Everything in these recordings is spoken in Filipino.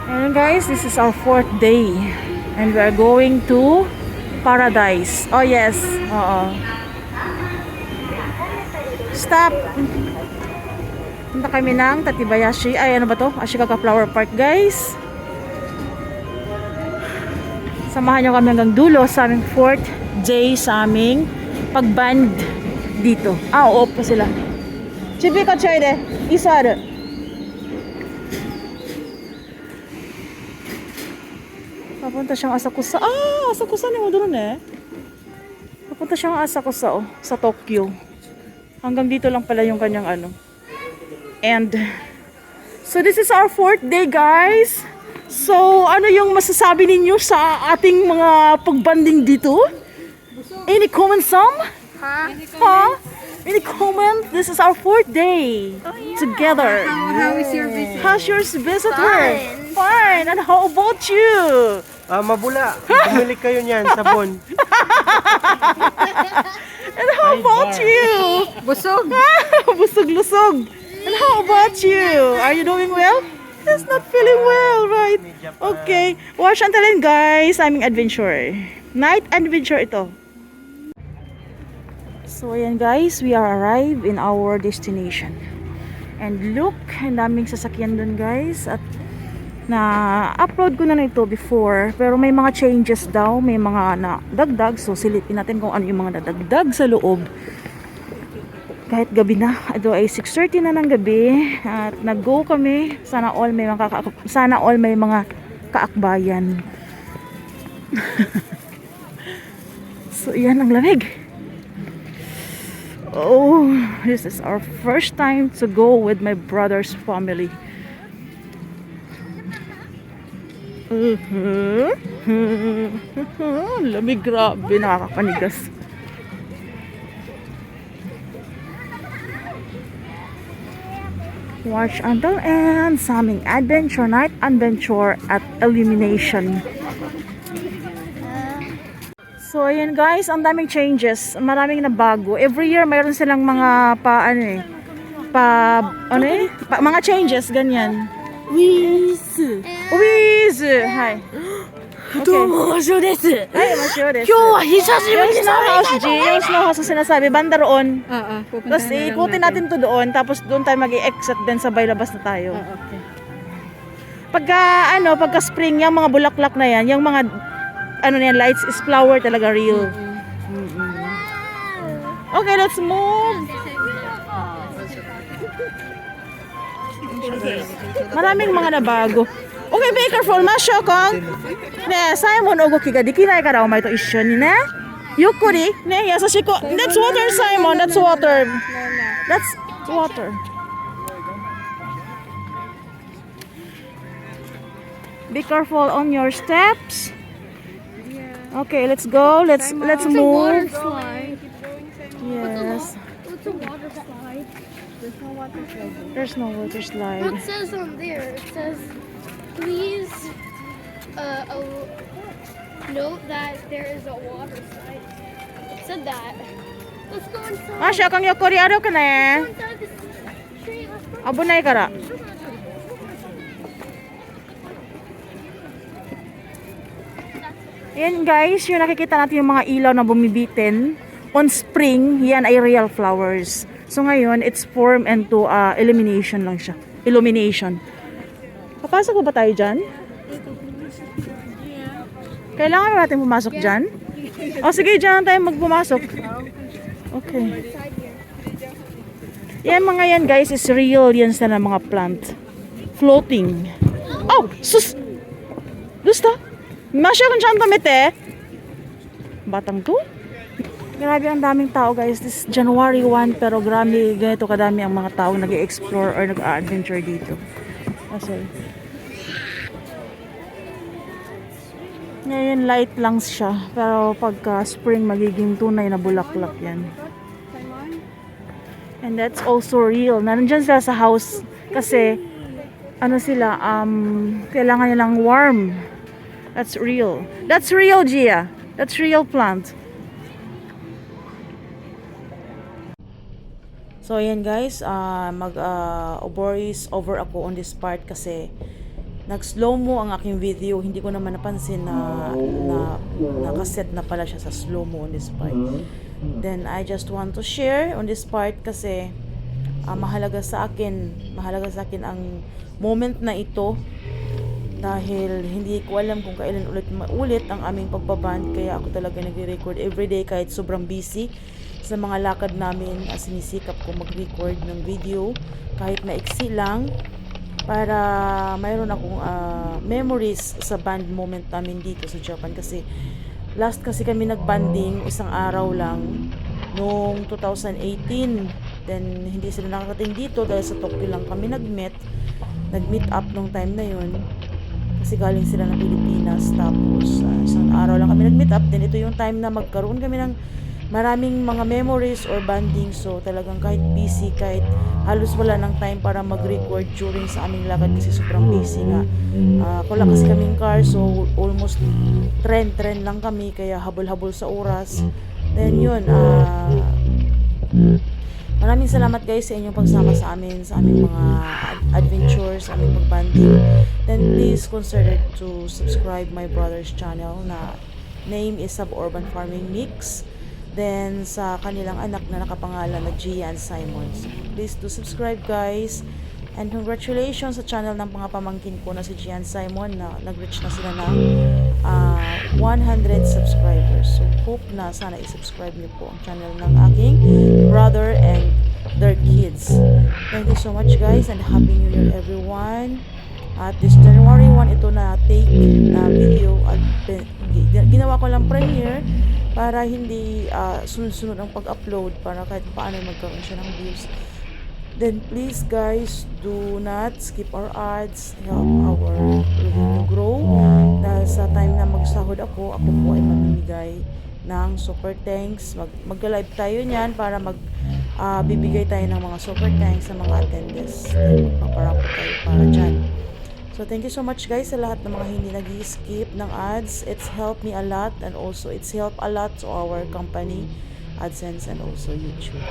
And guys, this is our 4th day. And we are going to Paradise. Oh yes. Oo. Stop. Punta kami ng Tatibayashi. Ay, ano ba to? Ashikaga Flower Park, guys. Samahan nyo kami hanggang dulo sa aming 4th day sa aming pagband dito. Ah, oo pa sila. Chibi ka choy de. Isa aru. Papunta siyang Asakusa. Ah, Asakusa ni mo doon eh. Papunta siyang Asakusa oh, sa Tokyo. Hanggang dito lang pala yung kanyang ano. And so this is our 4th day, guys. So ano yung masasabi ninyo sa ating mga pagbanding dito? Any comments, some? Ha? Any comment? This is our 4th day together. How is your visit? How's your visitor? Fine. And how about you? Mabula. Bumili kayo niyan, sabon. And how about you? Busog. Busog-lusog. And how about you? Are you doing well? He's not feeling well, right? Okay. Watch until then, guys. Aming adventure. Night adventure ito. So, ayan guys. We are arrived in our destination. And look, ang daming sasakyan dun, guys. At na-upload ko na ito before. Pero may mga changes daw. May mga nadagdag. So, silipin natin kung ano yung mga nadagdag sa loob. Kahit gabi na. Ito ay 6:30 na ng gabi. At nag-go kami. Sana all may mga kaakbayan. So, yan ang lamig. Oh, this is our first time to go with my brother's family. Lamig, grabe, nakakapanigas. Watch until end sa aming adventure, night adventure at illumination. So ayan guys, ang daming changes, maraming nabago. Every year mayroon silang mga mga changes ganyan. Wiz. Hi. Domo, Masyo desu. Ay, Masyo desu. Kyou wa hisashiburi Yung snow house, G. Yung snow house na sinasabi, banda roon. Tapos ikutin natin to doon, tapos doon tayo mag-i-exit din, sabay labas na tayo. Okay. Pagka spring, yung mga bulaklak na yan, yung mga lights is flower talaga real. Okay, let's move. Maraming mga nabago. Okay, be careful, Masyo kong. Ne, Simon ogo kiga dikinai kara omae to issho ni ne. Yukkuri, ne, yasashiko. That's water, Simon. That's water. That's water. Be careful on your steps. Okay, let's go. Let's move. Slide. Yes. What's a water slide? There's no water slide. There's no water slide. It says on there. It says, please note that there is a water slide. It said that. Let's go inside. Masyo kong yukkuri aru ka ne. Let's go inside this tree. Let's go. Abunai kara. Yan guys, yung nakikita natin yung mga ilaw na bumibitin on spring, yan ay real flowers. So ngayon, it's formed into illumination lang siya. Illumination. Papasok ba tayo dyan? Kailangan ba natin pumasok dyan? O sige, dyan tayo magpumasok. Okay. Yan mga yan guys, is real yan sa mga plant. Floating. Oh! Sus! Gusto? Masya kung saan tamite. Batang to. Grabe ang daming tao guys. This is January 1 pero grabe ganito kadami ang mga tao nag-explore or nag-adventure dito. Oh, sorry. Ngayon light lang siya. Pero pagka spring magiging tunay na bulaklak yan. And that's also real. Nandyan sila sa house kasi kailangan nilang warm. That's real. That's real, Gia. That's real plant. So, ayan guys, voice over ako on this part kasi nag-slow mo ang aking video. Hindi ko naman napansin na nakaset na pala siya sa slow mo on this part. Then, I just want to share on this part kasi mahalaga sa akin ang moment na ito dahil hindi ko alam kung kailan ulit ang aming pagbaband, kaya ako talaga nagre-record everyday kahit sobrang busy sa mga lakad namin. Sinisikap ko mag-record ng video kahit maiksi lang para mayroon akong memories sa band moment namin dito sa Japan kasi last kasi kami nagbanding isang araw lang noong 2018. Then hindi sila nakakating dito dahil sa Tokyo lang kami nag-meet up nung time na yun kasi galing sila ng Pilipinas. Tapos isang araw lang kami nag-meet up. Then ito yung time na magkaroon kami ng maraming mga memories or banding. So talagang kahit busy, kahit halos wala ng time para mag-record during sa aming lakad kasi sobrang busy nga. Wala kasi kaming car, so almost trend lang kami, kaya habol-habol sa oras. Then yun, maraming salamat guys sa inyong pagsama sa amin, sa aming mga adventures, sa aming pagbanding. Then please consider to subscribe my brother's channel na name is Suburban Farming Mix. Then sa kanilang anak na nakapangalan na Gian Simons. Please do subscribe guys. And congratulations sa channel ng mga pamangkin ko na si Gian Simon na nag-reach na sila ng 100 subscribers. So hope na sana i-subscribe niyo po ang channel ng aking brother and their kids. Thank you so much guys and Happy New Year everyone. At this January 1 ito na take na video at ginawa ko lang premiere para hindi sunod-sunod ang pag-upload para kahit paano magkaroon siya ng views. Then please guys, do not skip our ads, help our revenue grow. Dahil sa time na magsahod ako po ay mamimigay ng super thanks. Mag-live tayo niyan para bibigay tayo ng mga super thanks sa mga attendees. Then magpaparako tayo para dyan. So thank you so much guys sa lahat ng mga hindi nag-skip ng ads. It's helped me a lot and also it's helped a lot to our company, AdSense and also YouTube.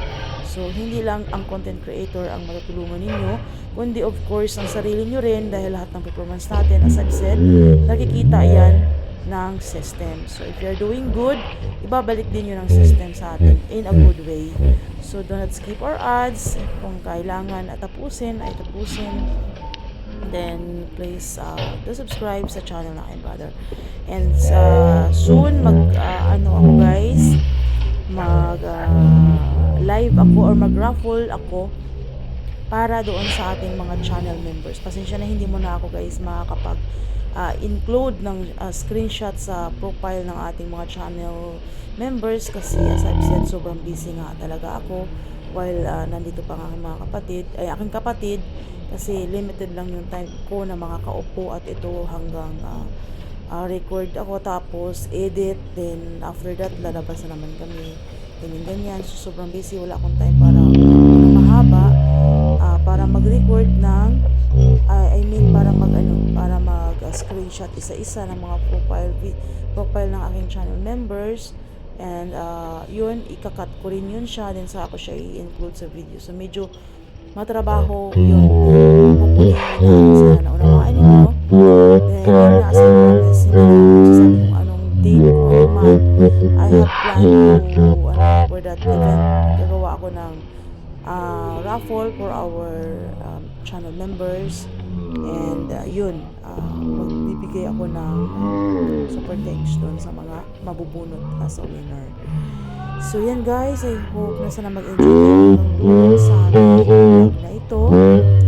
So hindi lang ang content creator ang matutulungan ninyo, kundi of course ang sarili nyo rin dahil lahat ng performance natin, as I've said, nakikita yan ng system. So if you're doing good, ibabalik din yun ng system sa atin in a good way. So do not skip our ads. Kung kailangan at tapusin, ay tapusin. Then please do subscribe sa channel na aking brother. And soon ako guys, live ako or mag-raffle ako para doon sa ating mga channel members. Pasensya na hindi mo na ako guys makakapag include ng screenshot sa profile ng ating mga channel members kasi as I've said, sobrang busy nga talaga ako while nandito pa ang aking kapatid kasi limited lang yung time ko na makakaupo at ito hanggang record ako tapos edit, then after that lalabas na naman kami ganyan. So sobrang busy, wala akong time para mahaba para mag-record ng para mag-screenshot isa-isa ng mga profile ng aking channel members. And yun, ikakat ko rin yun siya, then sa ako siya i-include sa video. So medyo matrabaho yun. Hopefully sana naunawaan ninyo. Then yun na, as promise, hindi sabi kung anong date o anong month. I have planned to for that event. Gagawa ako ng raffle for our channel members. And yun, magbibigay ako ng super thanks doon sa mga mabubunot as a winner. So yan guys, I hope na sana mag-enjoy kayo sa vlog na ito.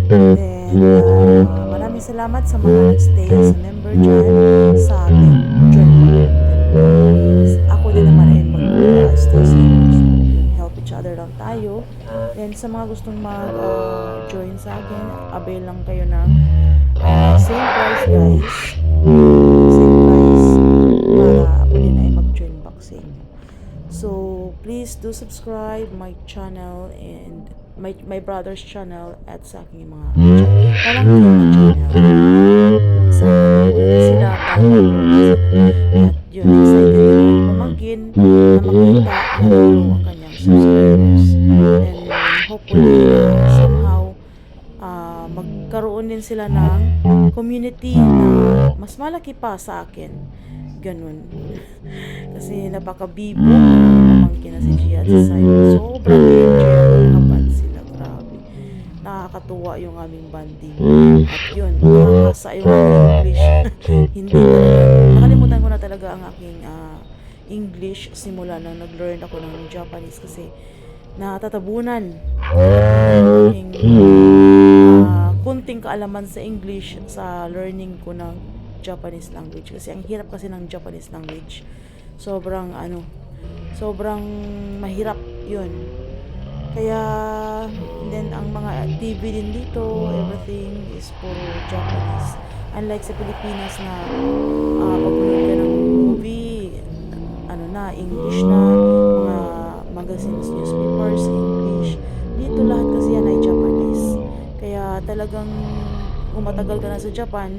Then maraming salamat sa mga nag-stay as a member dyan sa ating journey. Ako din naman ay mag-stay sa help each other lang tayo. Then sa mga gustong mag-join sa akin, avail lang kayo ng same price guys. Same price para ako din ay mag-join back sa inyo. So please do subscribe my channel and my brother's channel at sa aking mga parang channel. Sa sila at yun, excited yung pamangkin na makita na ang kanyang subscribers. And hope hopefully somehow magkaroon din sila ng community na mas malaki pa sa akin. Ganun. Kasi napaka-bibo pamangkin na si Gia at si Simon. Sobrang enjoy sila. Grabe. Nakakatuwa yung aming banding. At yun, nakakasa yung aming English. Hindi nakalimutan ko na talaga ang aking English simula nang nag-learn ako ng Japanese kasi natatabunan aking kunting kaalaman sa English sa learning ko ng Japanese language kasi ang hirap kasi ng Japanese language. Sobrang mahirap yun. Kaya then ang mga TV din dito, everything is puro Japanese. Unlike sa Pilipinas na pag-ulit ka ng movie, English na, mga magazines, newspapers, English. Dito lahat kasi yan ay Japanese. Kaya talagang kung matagal ka na sa Japan,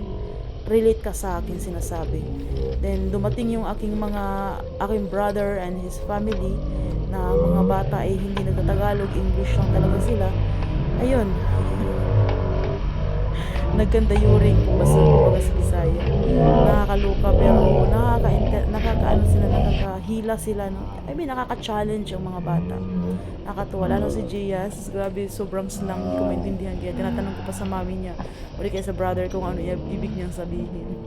relate ka sa akin sinasabi. Then dumating yung aking brother and his family na mga bata ay hindi nagtatagalog, English lang talaga sila. Ayun. Nagkandayuring kung basta sa Bisaya. Nakakaluka pero nakakahila sila. Nakaka-challenge yung mga bata. Nakakatuwa. Lalo si Gias, grabe, sobrang slang, hindi ko maintindihan. Kaya tinatanong ko pa sa mami niya, o di kaya sa brother kung ano ibig niyang sabihin.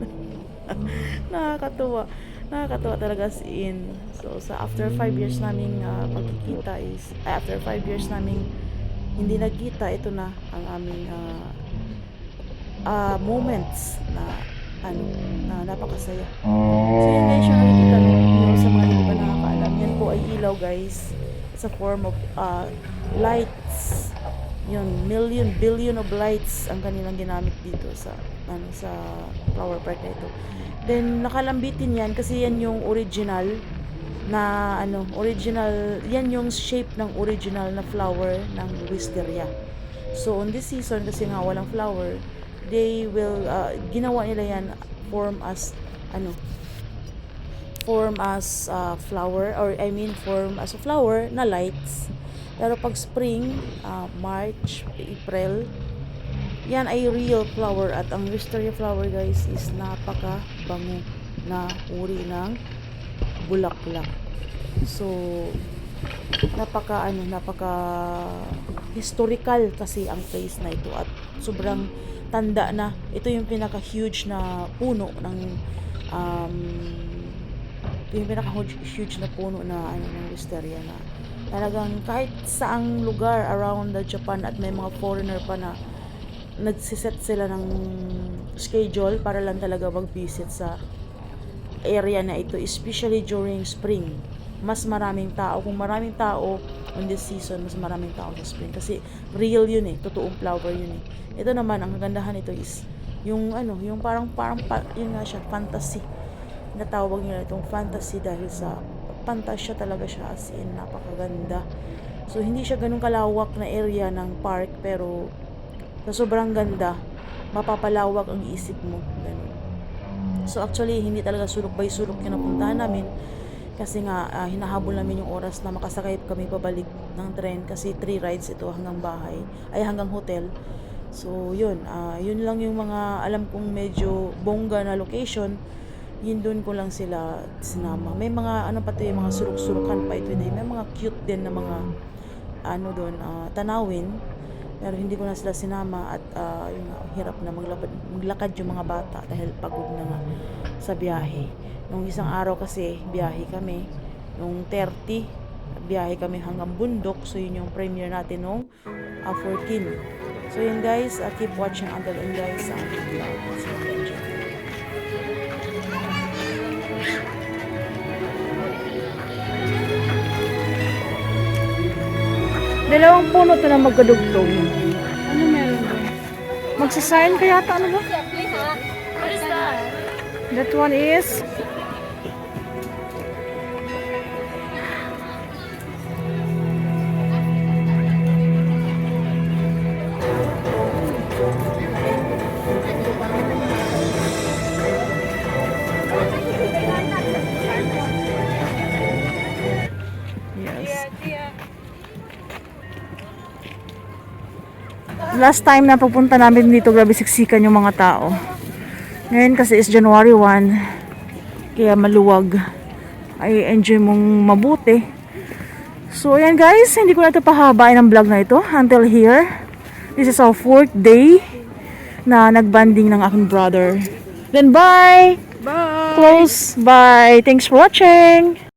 Nakakatuwa. Nakakatuwa talaga si In. So, after 5 years naming pagkikita after 5 years naming hindi nagkita, ito na ang aming moments na napakasaya. So yun guys, yung nakikita nyo sa mga hindi pa nakakaalam, yan po ay ilaw guys. It's a form of lights. Yun, billion of lights ang kanilang ginamit dito sa flower park na ito. Then nakalambitin yan kasi yan yung original na yan yung shape ng original na flower ng wisteria. So on this season kasi nga walang flower, they will ginawa nila yan form as flower, or form as a flower na lights. Pero pag spring, March, April, yan ay real flower. At ang wisteria flower guys is napaka bango na uri ng bulaklak. So napaka historical kasi ang place na ito at sobrang tanda na. Ito yung pinaka-huge na puno ng huge na puno na ng wisteria na talagang kahit saang lugar around the Japan at may mga foreigner pa na nagsiset sila ng schedule para lang talaga mag-visit sa area na ito, especially during spring. Mas maraming tao. Kung maraming tao on this season, mas maraming tao sa spring kasi real yun totoong flower yun Ito naman, ang kagandahan nito is yung parang yun nga siya, fantasy. Natawag nila itong fantasy dahil sa fantasya talaga siya, as in napakaganda. So hindi siya ganun kalawak na area ng park, pero sa sobrang ganda mapapalawak ang isip mo, ganun. So actually hindi talaga sulok by sulok yung napuntahan namin kasi nga hinahabol namin yung oras na makasakay kami pabalik ng tren kasi 3 rides ito hanggang hotel. So yun lang yung mga alam kong medyo bongga na location. Yun doon ko lang sila sinama. May mga yung mga suruk-surukan pa ito din. May mga cute din na mga doon tanawin. Pero hindi ko na sila sinama at hirap na maglakad yung mga bata dahil pagod na nga sa biyahe. Nung isang araw kasi biyahe kami. Nung 30, biyahe kami hanggang bundok. So yun yung premiere natin nung 14. So yun guys, keep watching until end guys sa ating vlog. So enjoy. Dalawang puno to na magkadugtong. Ano meron doon? Magsasign ka yata, ano ba? What is that? That one is Last time na pupunta namin dito, grabe siksikan yung mga tao. Ngayon kasi is January 1, kaya maluwag. Ay enjoy mong mabuti. So ayan guys, hindi ko na ito pahabain ang vlog na ito until here. This is our 4th day na nagbanding ng aking brother. Then bye! Bye! Close! Bye! Thanks for watching!